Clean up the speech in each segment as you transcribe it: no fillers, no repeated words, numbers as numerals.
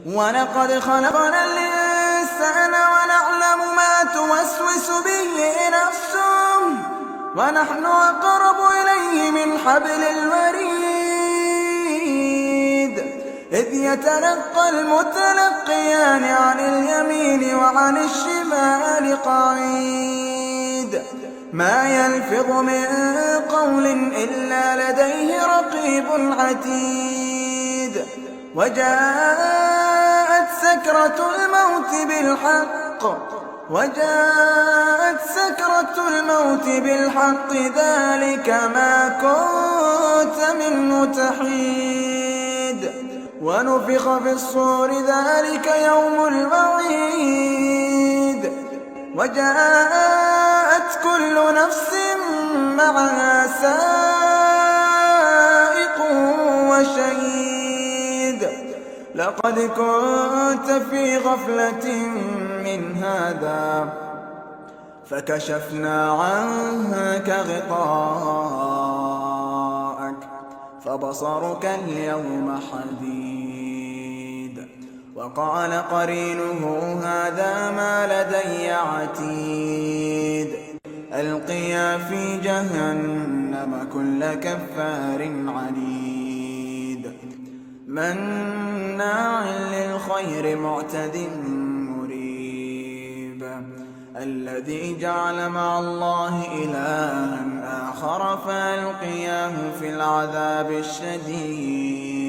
ولقد خلقنا الإنسان ونعلم ما توسوس به نفسه ونحن أقرب إليه من حبل الوريد إذ يتلقى المتلقيان عن اليمين وعن الشمال قعيد ما يلفظ من قول إلا لديه رقيب عتيد وجاءت سكرة الموت بالحق ذلك ما كنت منه تحيد ونفخ في الصور ذلك يوم الوعيد وجاءت كل نفس معها سائق وشهيد لقد كنت في غفلة من هذا فكشفنا عنك غطاءك فبصرك اليوم حديد وقال قرينه هذا ما لدي عتيد ألقيا في جهنم كل كفار عنيد مناع للخير معتد مريب الذي جعل مع الله إلها آخر فألقياه في العذاب الشديد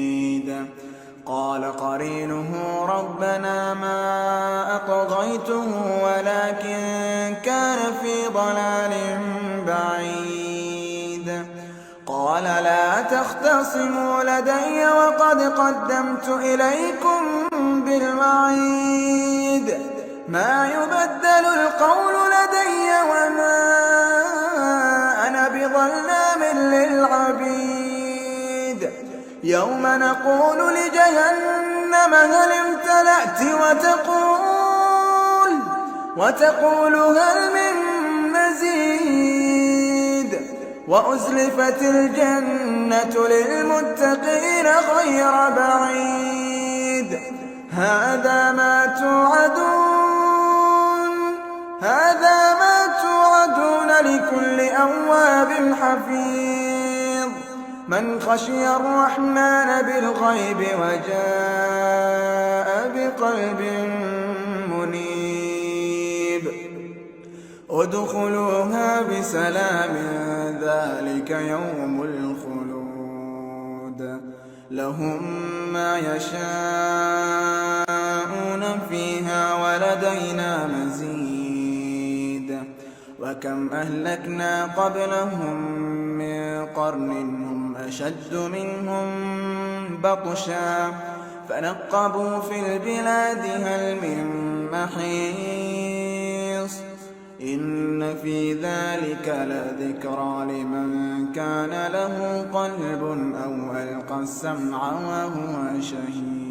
قال قرينه ربنا ما أطغيته ولكن كان في ضلال بعيد قال لا تختصموا لدي وقد قدمت إليكم بالوعيد ما يبدل القول لدي وما أنا بظلام للعبيد يوم نقول لجهنم هل امتلأت وتقول هل من مزيد وأزلفت الجنة للمتقين غير بعيد هذا ما توعدون لكل أواب حفيظ من خشي الرحمن بالغيب وجاء بقلب منيب ادخلوها بسلام ذلك يوم الخلود لهم ما يشاءون فيها ولدينا مزيد وكم أهلكنا قبلهم من قرن هم أشد منهم بطشا فنقبوا في البلاد هل من محيص إن في ذلك لذكرى لمن كان له قلب أو ألقى السمع وهو شهيد